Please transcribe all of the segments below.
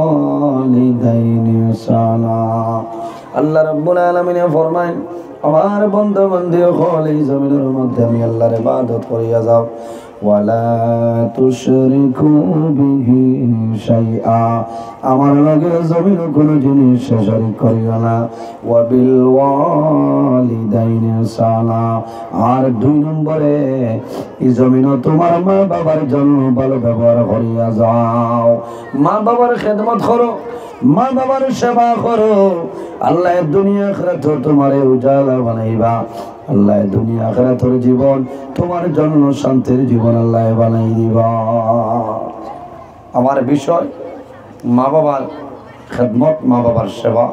وبالوالدين إحسانا আল্লাহ রাব্বুল আলামিন ফরমায় আমার বন্ধু বান্ধব হল এই জমিনের মধ্যে আমি আল্লাহর ইবাদত করিয়া যাও ওয়ালা তুশরিকু বিহি শাইআ আমার লগে জমিনে কোনো জিনিস শরীক করিও না ওয়া বিল ওয়ালিদাইনি ইহসানা আর 2 নম্বরে এই জমিনে তোমার মা বাবার জন্য ভালো ব্যবহার করিয়া যাও মা বাবার খেদমত করো মা বাবার সেবা করো আল্লাহ দুনিয়া আখিরাত তোমারে উজালা বানাইবা আল্লাহ দুনিয়া আখিরাতের জীবন তোমার জন্য শান্তির জীবন আল্লাহ বানাই দিবা আমার বিষয় মা বাবার খেদমত মা বাবার সেবা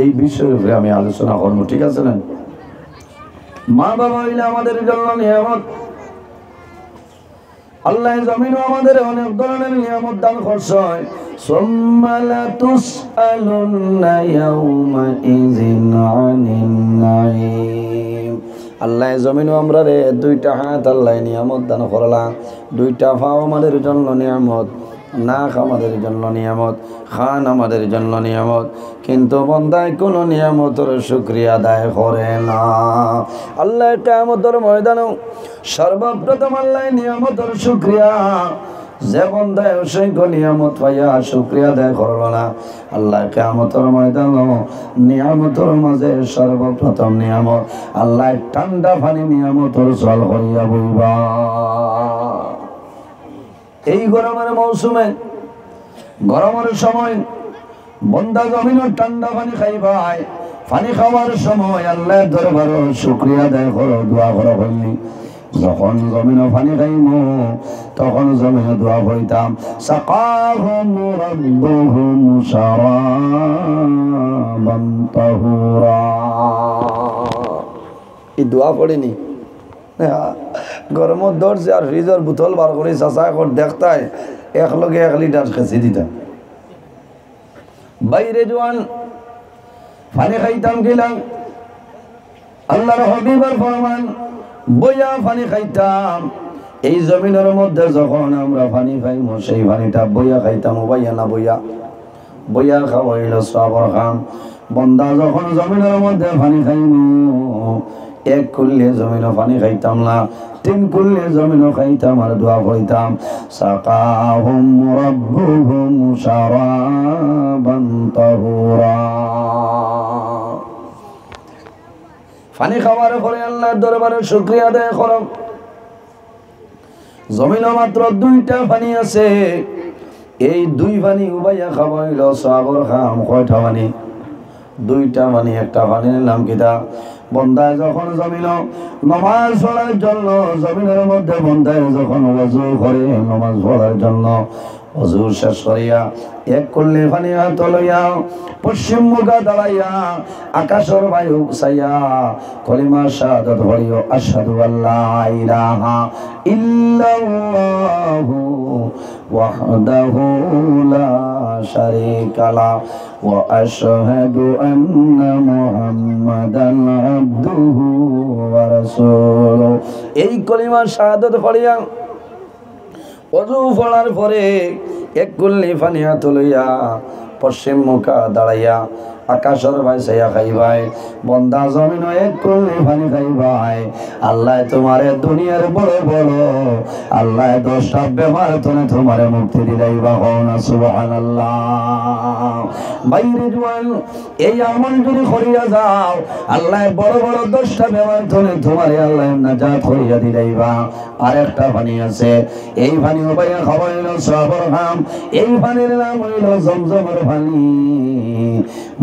এই বিষয়ের উপরে আমি আলোচনা করব ঠিক আছে না মা বাবা হইলে আমাদের জন্য নিয়ামত আল্লাহ জমিনে আমাদের অনেক ধরনের নিয়ামত দান করছেন সুম্মা লা তুসআলুনা ইয়াউমা ইযিন আনিন নাঈম আল্লাহ জমিনে আমরা রে 2টা হাত আল্লাহ নিয়ামত দান করলা 2টা পা আমাদের জন্য নিয়ামত নাক আমাদের জন্য নিয়ামত খান আমাদের জন্য নিয়ামত কিন্তু বান্দায় কোনো নিয়ামতের শুকরিয়া আদায় করে না আল্লাহ কিয়ামতের ময়দানে সর্বপ্রথম আল্লাহ নিয়ামতের শুকরিয়া যে বান্দায় অসংখ্য নিয়ামত পাইয়া শুকরিয়া আদায় করলো না আল্লাহ কিয়ামতের ময়দানে নিয়ামতের মাঝে সর্বপ্রথম নিয়ামত আল্লাহ ঠান্ডা পানি নিয়ামতের জল করিয়া বইবা এই গরমের মৌসুমে গরমের সময় বন্দা জমিনের ঠান্ডা পানি খাইবাই পানি খাওয়ার সময় আল্লাহর দরবারে শুকরিয়া আদায় করো দোয়া করো হইনি যখন জমিনে পানি খাইমু তখন জমিনে দোয়া করিতাম সাকাহুম রাব্বুহুম শারাবান তাহুরা এই দোয়া পড়িনি গরমের দরজে আর ফ্রিজের বোতল বার করে চাচা এখন দেখতাই একলগে 1 লিটার খেঁচি দিতাম বাইরে জোয়ান পানি খাইতাম গেলাম আল্লাহর হাবিবের ফরমান বইয়া পানি খাইতাম এই জমিনের মধ্যে যখন আমরা পানি খাইমু সেই পানিটা বইয়া খাইতাম বইয়া না বইয়া খাওয়া হইল সবর খাম বন্দা যখন জমিনের মধ্যে পানি খাইমু 1 কুল্লে জমিনে পানি খাইতাম না 3 কুল্লে জমিনে খাইতাম আর দোয়া করিতাম সাকাহুম রাব্বুহুম শারাবান তাহুরা পানি খাওয়ার পরে আল্লাহর দরবারে শুকরিয়া আদায় করো জমিনে মাত্র 2টা পানি আছে এই 2 পানি উবাইয়া খাওয়াইল সাগর খাম কয়টা পানি 2টা পানি একটা পানির নাম কিটা বন্দায় যখন জমিন নামাজ পড়ার জন্য জমিনের মধ্যে বন্দায় যখন ওযু করে নামাজ পড়ার জন্য ওযু শেষ করিয়া 1 কুল্লে পানি হাত লইয়া পশ্চিম মুখে দাঁড়াইয়া আকাশের বায়ু চাইয়া কলিমা শাহাদাত পড়িও আশহাদু আল্লা ইলাহা ইল্লাল্লাহু ওয়াহদাহু লা শারীকা লা ওয়া আশহাদু আন্না মুহাম্মাদান আবদুহু ওয়া রাসূলুহু এই কলিমা শাহাদাত পড়িয়া ওযু পড়ার পরে 1 কুল্লি পানি হাত লইয়া পশ্চিম মুখে দাঁড়াইয়া আকাশের বাইসাইয়া খাইবাই বন্দা জমিন 1 কুল্লি পানি খাইবাই আল্লাহ তোমারে দুনিয়ার বড় বড় আল্লাহ 10টা বেমার থেকে তোমারে মুক্তি দিলাইবা না সুবহানাল্লাহ বাইরে জওয়ান এই আমল যদি করিয়া যাও আল্লাহ বড় বড় 10টা বেমার থেকে তোমারে আল্লাহ নাজাত করিয়া দিলাইবা আরেকটা পানি আছে এই পানি উবাইয়া খাওয়াইলো সবর হাম এই পানির নাম হইল জমজমের পানি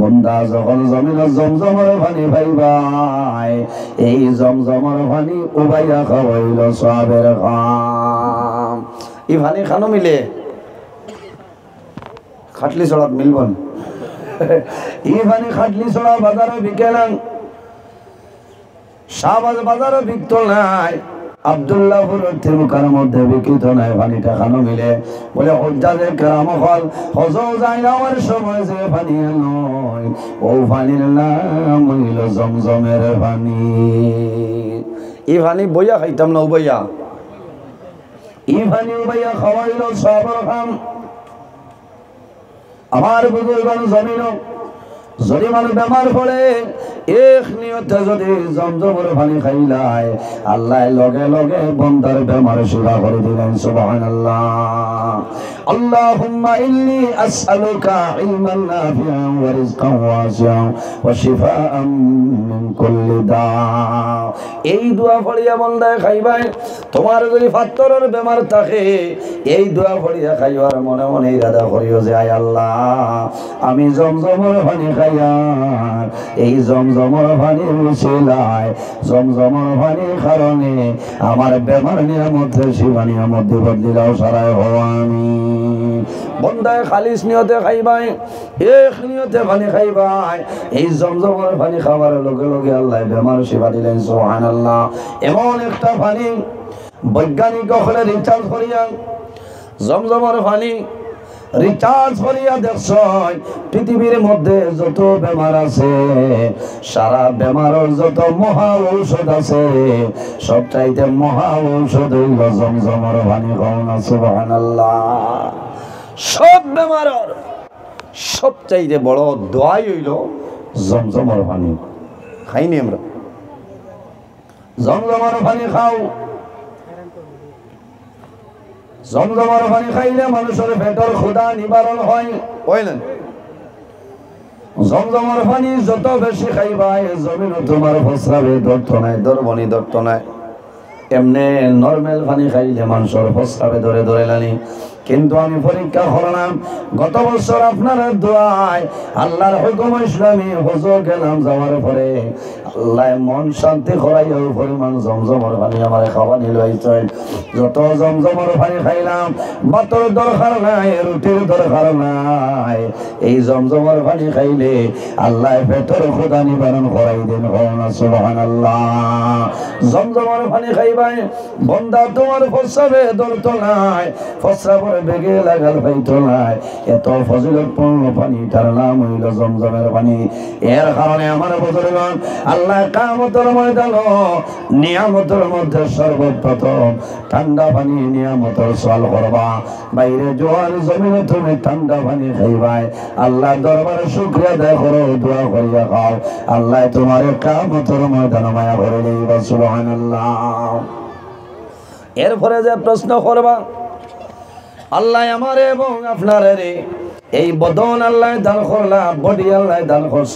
বন্দা যখন জমিনে জমজমের পানি পাইবাই এই জমজমের পানি উবাইয়া খাওয়াইল সবের খাম এই পানি খানো মিলে খাটলি ছড়াত মিলবন এই পানি খাটলি ছড়া বাজারে বিকেলেন শাহবাজ বাজারে বিকত নাই আব্দুল্লাহপুর তিরুকার মধ্যে বিকৃত নাই পানিটা খানো মিলে বলে হজ্জাজে কেরাম হল হজ যায় আমার সময় যে পানি নয় ও পানির নাম হইল জমজমের পানি এই পানি বইয়া খাইতাম না উবাইয়া এই পানি উবাইয়া খাওয়াইল সবর খাম আমার বুজুর্গণ জমিনও যদি মানুষ বেমার পড়ে এক নিয়তে যদি জমজমের পানি খাইলাই আল্লাহ লগে লগে বন্দার বেমার শিফা করে দিলেন সুবহানাল্লাহ। আল্লাহুম্মা ইন্নী আসআলুকা ইলমান নাফিআন ওয়া রিজকান ওয়াসিআন ওয়া শিফাআন মিন কুল্লি দা। এই দোয়া পড়িয়া বন্দায় খাইবাই। তোমার যদি ফাত্তরের বেমার থাকে এই দোয়া পড়িয়া খাইবার মনে মনে ইরাদা করিও যে আয় আল্লাহ আমি জমজমের পানি খাইয়া এই জমজমের পানির উসিলায় জমজমের পানির কারণে আমার বেমার নিয়ামতে শিফা নিয়ামতে বদলি দাও সারায় হও আমি। বন্দায় খালিস নিয়তে খাইবাই এক নিয়তে পানি খাইবাই এই জমজমের পানি খাবার লগে লগে আল্লাহ বেমার শিফা দিলেন সুবহানাল্লাহ। এমন একটা পানি বৈজ্ঞানিক হলে রিচার্জ করিয়া জমজমের পানি রিচার্জ করিয়া দেখছয় পৃথিবীর মধ্যে যত বেমার আছে সারা বেমারের যত মহা ঔষধ আছে সবচাইতে মহা ঔষধ হইল জমজমের পানি খাও না সুবহানাল্লাহ। সব বেমারের সবচাইতে বড় দোয়াই হইল জমজমের পানি। খাইনি আমরা জমজমের পানি খাও। জমজমের পানি খাইলে মানুষের পেটের ক্ষুধা নিবারণ হয়। জমজমের পানি যত বেশি খাইবা জমিন তোমার ফসরাবে ধরতো নাই ধরবনি ধরতো নাই। এমনি নর্মাল পানি খাইলে মানুষের ফসরাবে ধরে ধরে লানি। কিন্তু আমি পরীক্ষা করলাম গত বছর আপনার দোয়ায় আল্লাহর হুকুম ইসলামী হজে গেলাম যাওয়ার পরে আল্লাহ মন শান্তি করাইও পরিমাণ জমজমের পানি আমার খাওয়া নিল। যত জমজমের পানি খাইলাম ভাতের দরকার নাই রুটির দরকার নাই। এই জমজমের পানি খাইলে আল্লাহ পেটের ক্ষুধা নিবারণ করাই দেন সুবহানাল্লাহ। জমজমের পানি খাইবাই বন্দা তোমার ফসরাবে ধরতো নাই ফসরাবে বেগে লাগাল পাইতো নাই। এত ফজিলতপূর্ণ পানি তার নাম হইল জমজমের পানি। এর কারণে আমার বুজুর্গণ আল্লাহ কিয়ামতের ময়দানে নিয়ামতের মধ্যে সর্বপ্রথম ঠান্ডা পানি নিয়ামতের সওয়াল করবা। বাইরে জোয়ার জমিনে তুমি ঠান্ডা পানি খাইবাই আল্লাহ দরবারে শুকরিয়া আদায় করো দোয়া করিয়া খাও আল্লাহ তোমার কিয়ামতের ময়দানে মায়া করে দিবা সুবহানাল্লাহ। এরপরে যে প্রশ্ন করবা আল্লাহ আমার এবং আপনার এই বদন আল্লাহ দান করলা বডি আল্লাহ দান করছ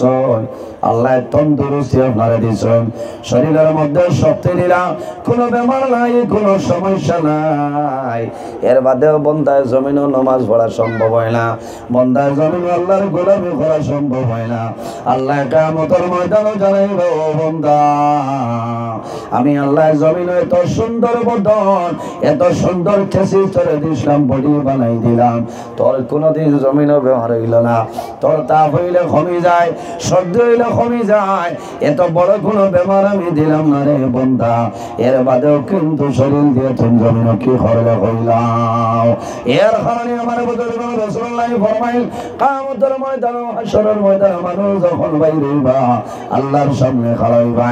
আল্লাহ তন্দুরুস্তি আপনারা দিয়েছেন শরীরের মধ্যে শক্তি দিলা কোনো বেমার নাই কোনো সমস্যা নাই। এর বাদেও বন্দায় জমিনও নামাজ পড়া সম্ভব হয় না বন্দায় জমিন আল্লাহর গোলামি করা সম্ভব হয় না। আল্লাহ কিয়ামতের ময়দানে জানাইব ও বান্দা আমি আল্লাহ জমিনে এত সুন্দর বদন এত সুন্দর খেসি চলে দিলাম বডি বানাই দিলাম তোর কোনোদিন জমিনও ব্যবহার হইল না। তোর তাপ হইলে কমে যায় সর্দি হইলে কমে যায় এত বড় কোনো বেমার আমি দিলাম না রে বন্ধা। এর বাদেও কিন্তু শরীর দিয়ে তুমি জমিন কি করলে হইলাম। এর কারণে আমার বুজুর্গ রাসূলুল্লাহ ফরমাইল কিয়ামতের ময়দানে হাশরের ময়দানে মানুষ যখন বাইরে হইবা আল্লাহর সামনে খাড়া হইবা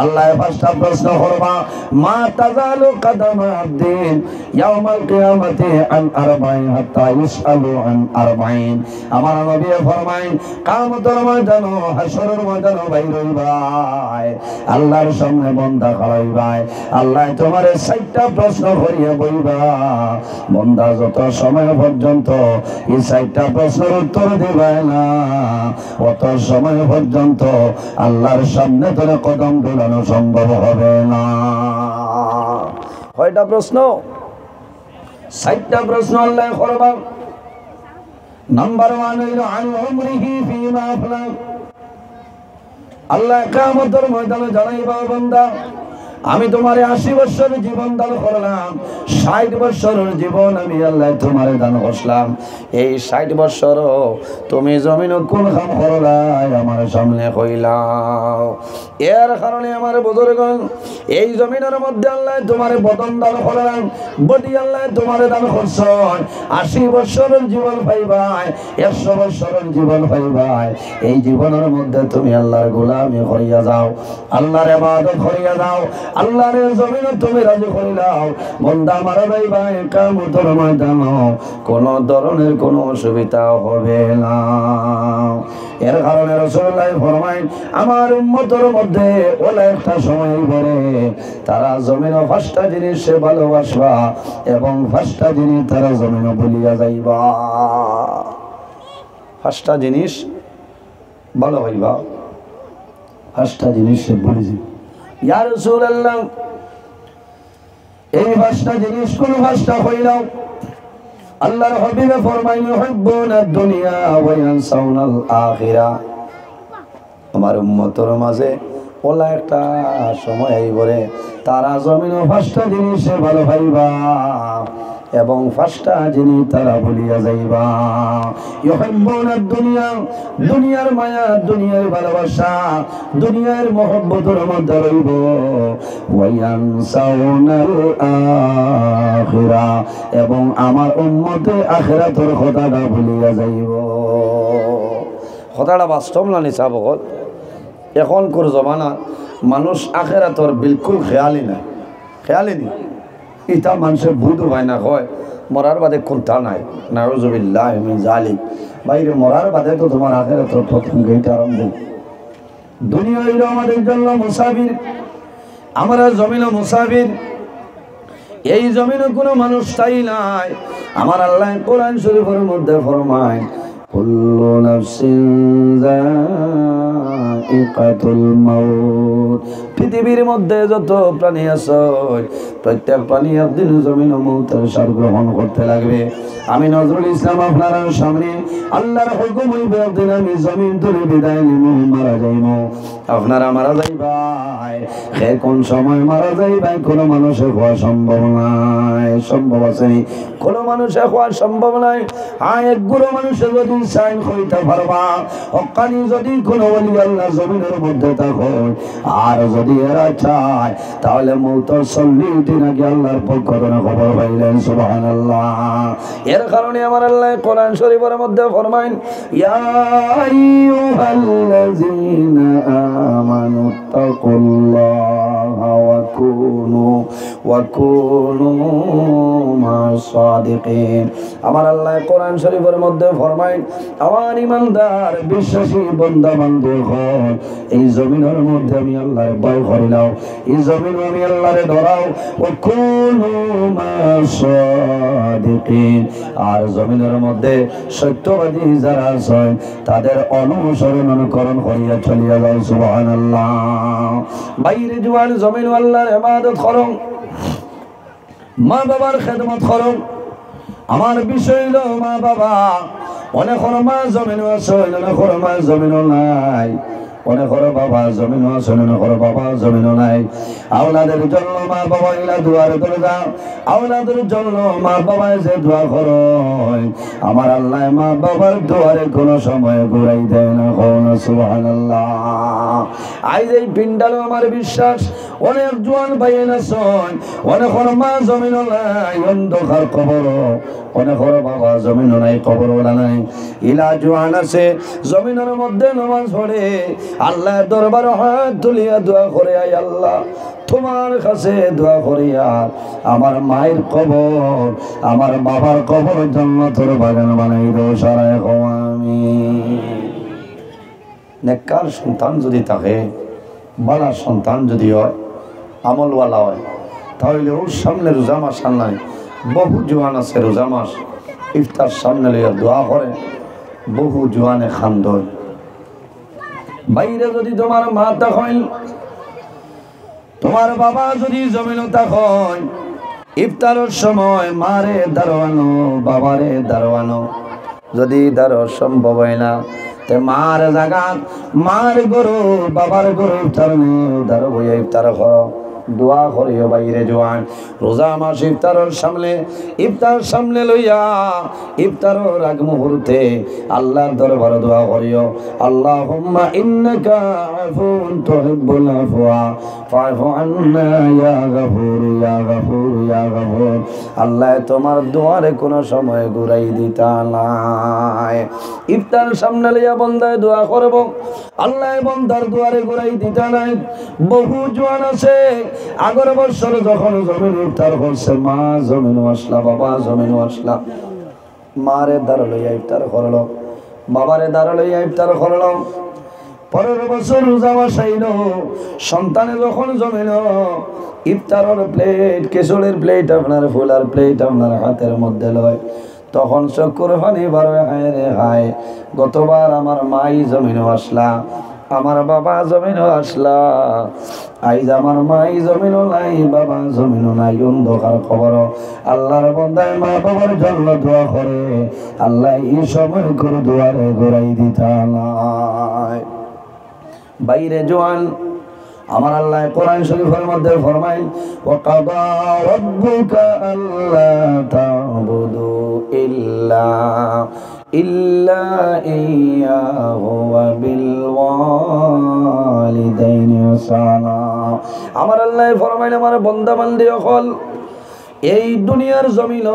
আল্লাহ পাঁচটা প্রশ্ন করবা মা তাজালু কদমা আবদিন ইয়াউমাল কিয়ামতি আন আরবাইন হাত্তা ইসআলু আন আরবাইন। আমার নবী ফরমাইন কিয়ামতের ময়দানে হাশরের ময়দানে বাইরে হইবা আল্লাহর সামনে বান্দা খাড়া হইবা আল্লাহ তোমারে ৬০টা প্রশ্ন করিয়া বইবা বান্দা যত সময় পর্যন্ত এই ৬০টা প্রশ্নের উত্তর দিবা না অত সময় পর্যন্ত আল্লাহর সামনে তোরে কদম দোলানো সম্ভব হবে না। কয়টা প্রশ্ন? ৬০টা প্রশ্ন আল্লাহ করবা। নাম্বার 1 হইল আন উমরিহি ফিমা আফলা। আল্লাহ কিয়ামতের ময়দানে জানাইবা বান্দা আমি তোমারে ৮০ বছরের জীবন দান করলাম ৬০ বছরের জীবন আমি আল্লাহ তোমারে দান করলাম এই ৬০ বছর তুমি জমিনে কোন কাম করলাই আমার সামনে কইলাও। এর কারণে আমার বুজুর্গণ এই জমিনের মধ্যে আল্লাহ তোমারে বদন দান করলাম বডি আল্লাহ তোমারে দান করছেন ৮০ বছরের জীবন পাইবাই ১০০ বছরের জীবন পাইবাই। এই জীবনের মধ্যে তুমি আল্লাহর গোলামি করিয়া যাও আল্লাহর ইবাদত করিয়া যাও আল্লাহর জমিন তুমি রাজি করিলাও বান্দা মারা যাইবা কিয়ামতের ময়দানে কোন ধরনের কোনো অসুবিধা হবে না। এর কারণে রাসূলুল্লাহ ফরমায় আমার উম্মতের মধ্যে ওলা একটা সময় পরে তারা জমিন পাঁচটা জিনিস ভালোবাসবা এবং পাঁচটা জিনিস তারা জমিন ভুলিয়া যাইবা। পাঁচটা জিনিস ভালো হইবা, পাঁচটা জিনিস ভুলে যাইবা। ইয়া রাসূলুল্লাহ এই পাঁচটা জিনিস কোন পাঁচটা হইলাও? আল্লাহর হাবিব ফরমায় ইউহিব্বুনা দুনিয়া ওয়া ইয়ানসাউনাল আখিরা। আমার উম্মতের মাঝে ওলা একটা সময় আইবরে তারা জমিন পাঁচটা জিনিস ভালো পাইবা এবং পাঁচটা জিনিস তারা ভুলিয়া যাইবা। ইউহিব্বুনা দুনিয়া, দুনিয়ার মায়া, দুনিয়ার ভালোবাসা, দুনিয়ার মহব্বতের মধ্যে রইব। ওয়া ইয়ানসাউনাল আখিরা, এবং আমার উম্মতে আখিরাতের কথাটা ভুলিয়া যাইব। কথাটা বাস্তব না নিছা বকল? এখনকার জমানা মানুষ আখিরাতর বিলকুল খেয়ালই নাই, খেয়ালই নেই। ইটা মানুষের বুধ হয় না, হয় মরার বাদে কোনটা নাই। নাউজুবিল্লাহ মিন যালিক। বাইরে মরার বাদে তো তোমার আখিরাতর প্রথম গেট আরম্ভ। দুনিয়া হইল আমাদের জন্য মুসাফির, আমরা জমিন মুসাফির। এই জমিনে কোনো মানুষ স্থায়ী নাই। আমার আল্লাহ কোরআন শরীফের মধ্যে ফরমায় কুল্লু নাফসিন যায়িকাতুল মাউত। পৃথিবীর মধ্যে যত প্রাণী আছে প্রত্যেক প্রাণী একদিন জমিন মৌতের স্বাদ গ্রহণ করতে লাগবে। আমি নজরুল ইসলাম আপনার সামনে আল্লাহর হুকুম হইবে একদিন আমি জমিন তুলে বিদায় নিব, মারা যাইব। আপনারা মারা যাইবাই, সে কোন সময় মারা যাইবাই কোনো মানুষের হওয়া সম্ভব নাই। সম্ভব আছে কোনো মানুষের হওয়া সম্ভব নাই। এক গুলো মানুষের যদি সাইন হইতে পারবা, হক্কানি যদি কোনো ওলি আল্লাহ জমিনের মধ্যে থাকো, আর যদি এরা চায় তাহলে মৌতের 40 দিন আগে আল্লাহর পক্ষ থেকে খবর পাইলেন। সুবহানাল্লাহ। এর কারণে আমার আল্লাহ কোরআন শরীফের মধ্যে ফরমাইন ইয়া আইয়ুহাল্লাযীনা আমানু তাকুল্লাহা ওয়া কুনু মা'আস সাদিকিন। আমার আল্লাহ কোরআন শরীফের মধ্যে ফরমাইন আমার ঈমানদার বিশ্বাসী বান্দা বান্দীগণ, এই জমিনের মধ্যে আমি আল্লাহর ভয় করিলাও, এই জমিন আমি আল্লাহরে ডরাও। ওয়া কুনু মা'আস সাদিকিন, আর জমিনের মধ্যে সত্যবাদী যারা আছে তাদের অনুসরণ অনুকরণ করিয়া চলিয়া যাও। সুবহানাল্লাহ। বাইরে জোয়ান জমিন আল্লাহর ইবাদত করো, মা বাবার খেদমত করো। আমার বিষয় হলো মা বাবা। অনেক মা জমিন আছে, অনেক মা জমিন নাই, অনেক বাবা জমিন আছে, অনেক বাবা জমিন নাই। আওলাদের জন্য মা বাবা ইলা দুয়ারে ধরে যাও। আওলাদের জন্য মা বাবায় যে দোয়া করো, আমার আল্লাহ মা বাবার দুয়ারে কোনো সময় ঘুরাই দেয় না। সুবহানাল্লাহ। আজ এই পিন্ডালো আমার বিশ্বাস অনেক জোয়ান ভাইয়ের আছেন, অনেক মা জমিন নাই, অন্ধকার কবর, অনেক বাবা জমিন নাই, কবর ওলা নাই। ইলা জোয়ান আছে জমিনের মধ্যে নামাজ পড়ে আল্লাহ দরবার হাত তুলিয়া দোয়া করে, আয় আল্লাহ তোমার কাছে দোয়া করিয়া আমার মায়ের কবর, আমার বাবার কবর জান্নাতের বাগান বানাই দাও। সারায় আমিন। নেককার সন্তান যদি থাকে, ভালো সন্তান যদি হয়, আমলওয়ালা হয়, তাহলে ওর সামনে রোজা মাস আনলাই বহু জোয়ান আছে রোজা মাস ইফতার সামনে লইয়া দোয়া করে, বহু জোয়ানে খান্দ। বাইরে যদি তোমার মা থাকেন, তোমার বাবা যদি জমিন থাকেন, ইফতারের সময় মারে দাঁড়ানো, বাবারে দাঁড়ানো। যদি দাঁড়ো সম্ভব হয় না, তে মার জাগাত, মার গরু, বাবার গরু ইফতার নেই, দাঁড়ো বইয়া ইফতার করো, দোয়া করিও। বাইরে জোয়ান রোজা মাস ইফতার সামনে লইয়া ইফতারের আগ মুহূর্তে আল্লাহর দরবারে দোয়া করিও। আল্লাহুম্মা ইন্নাকা আফুউন তুহিব্বুল আফওয়া ফা'ফু আন্না ইয়া গফুর ইয়া গফুর ইয়া গফুর। আল্লাহ তোমার দোয়ারে কোনো সময় ঘুরাই দিতা নাই। ইফতার সামনে লইয়া বন্দায় দোয়া করব, আল্লাহ বন্দার দোয়ারে ঘুরাই দিতা নাই। বহু জোয়ান আছে আগের বছর যখন জমিন ইফতার করছে, মা জমিন আসলা, বাবা জমিন আসলা, মারে দ্বারা লইয়া ইফতার করলো, বাবারে দ্বারা লইয়া ইফতার করলো। পরের বছর রোজা বসাইল, সন্তানে যখন জমিল ইফতারের প্লেট, কেশরের প্লেট, আপনার ফুলার প্লেট আপনার হাতের মধ্যে লয়, তখন চক্কর পানি বারো, হায় রে হায়, গতবার আমার মাই জমিন আসলা, আমার বাবা জমিন আসলা, আইজ আমার মাই জমিন নাই, বাবা জমিন নাই, অন্ধকার খবর। আল্লাহর বান্দায় মা বাবার জন্য দোয়া করে, আল্লাহ এই সময় করে দোয়ারে ঘুরাই দিতা নাই। বাইরে জোয়ান আমার আল্লাহ কোরআন শরীফের মধ্যে ফরমায়, ওয়া কাদা রাব্বুকা আল্লা তা'বুদু ইল্লা ইয়্যাহু ওয়া বিল ওয়ালিদাইনি ইহসানা। আমার আল্লাহ ফরমায়, আমার বান্দা বান্দি হল এই দুনিয়ার জমিন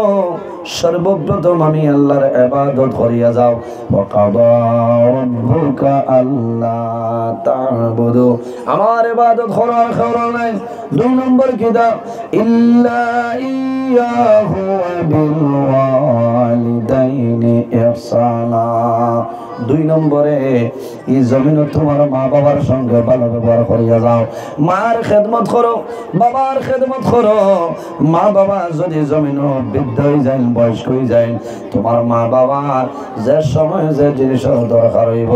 সর্বপ্রথম আমি আল্লাহর ইবাদত করিয়া যাও। ওয়া কাদা রাব্বুকা আল্লা তা'বুদু, আমার ইবাদত করার খবর নাই। দুই নম্বর কিতাব ইল্লা ইয়্যাহু ওয়া বিল ওয়ালিদাইনি ইহসানা। দুই নম্বরে এই জমিন তোমার মা বাবার সঙ্গে ভালো ব্যবহার করিয়া যাও, মার খেদমত করো, বাবার খেদমত করো। মা বাবা যদি জমিন বৃদ্ধ হয়ে যায়, বয়স্ক হয়ে যায়, তোমার মা বাবা যে সময় যে জিনিসের দরকার হইব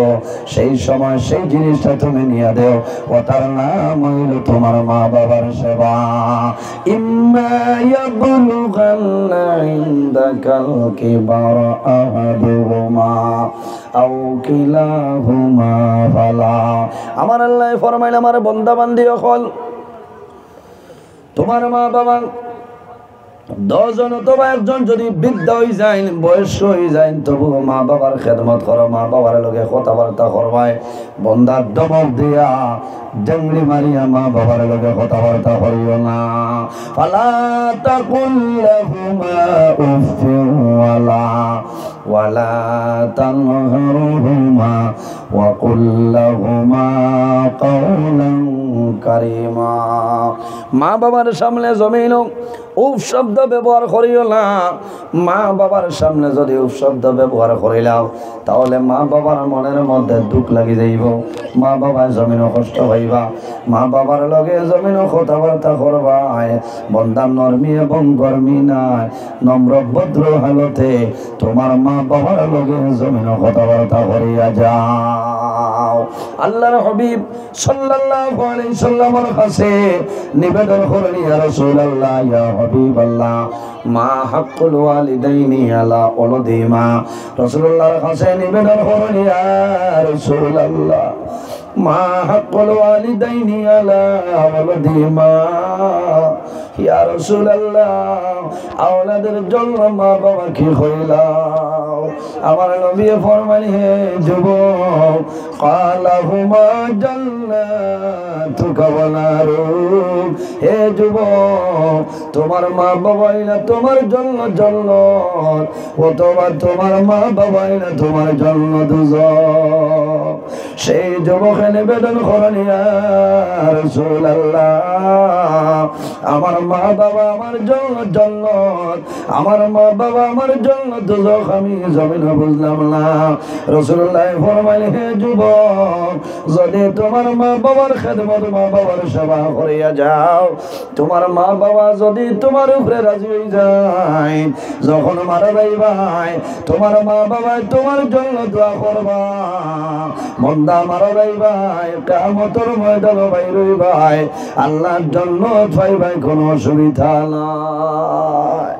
সেই সময় সেই জিনিসটা তুমি নিয়ে দেও, ওটার নাম হইল তোমার মা বাবার সেবা। ইম্মা ইয়াবলুগান্না ইনদাকাল কিবারা আহাদুহুমা আও কিলাহুমা ফালা। আমার আল্লাহ ফরমাইল, আমার বান্দা বান্দি হল তোমার মা বাবা 10 জন অথবা 1 জন যদি বৃদ্ধ হয়ে যায়, বয়স্ক হয়ে যায়, তবু মা বাবার খেদমত করো, মা বাবার লগে কথাবার্তা করবাই। বন্দার দমক দিয়া জঙ্গলি মারিয়া মা বাবার লগে কথাবার্তা করিও না। ফালা তাকুল লাহুমা উফিন ওয়ালা তানহারহুমা ওয়া কুল লাহুমা কাওলান কারীমা। মা বাবার সামনে জমিন উফ শব্দ ব্যবহার করিও না। মা বাবার সামনে যদি উফ শব্দ ব্যবহার করিলাও, তাহলে মা বাবার মনের মধ্যে দুঃখ লাগি যাইব, মা বাবা জমিনও কষ্ট হইবা। মা বাবার লগে জমিনও কথাবার্তা করবা। বন্দা নরমি এবং গরমি নাই, নম্র ভদ্র হালতে তোমার মা বাবার লগে জমিনও কথাবার্তা করিয়া যাও। আল্লাহর হাবিব সাল্লাল্লাহু আলাইহি সাল্লামের কাছে নিবেদন করেন, ইয়া রাসূলুল্লাহ, ইয়া হাবিবাল্লাহ, মা হাক্কুল ওয়ালিদাইনি আলা ওয়ালাদিহিমা। রাসূলুল্লাহর কাছে নিবেদন করেন, ইয়া রাসূলুল্লাহ, মা হাক্কুল ওয়ালিদাইনি আলা ওয়ালাদিহিমা। ইয়া রাসূলুল্লাহ, আওলাদের জন্য মা বাবা কি হইলাও? আমার নবী ফরমাইলেন, হে যুবক, কালাহুমা জান্নাতুকা ওয়া নারুক। হে যুবক, তোমার মা বাবাই না তোমার জন্য জান্নাত, অথবা তোমার মা বাবাই না তোমার জন্য দোজখ। সেই যুবকে নিবেদন করেন, ইয়া রাসূলুল্লাহ, আমার মা বাবা আমার জন্য জান্নাত, আমার মা বাবা আমার জন্য দোজখ, আমি জমিন বুঝলাম না। রাসূলুল্লাহ ফরমাইলেন, হে যুবক, যদি তোমার মা বাবার খেদমত, মা বাবার সেবা করিয়া যাও, তোমার মা বাবা যদি তোমার উপরে রাজি হয়ে যায়, যখন মারা যাইবাই তোমার মা বাবা তোমার জন্য দোয়া করবা। বন্দা মারা যাইবাই, কিয়ামতের ময়দানে বাইর হইবাই, আল্লাহর জন্য পাইবাই, কোনো অসুবিধা নাই।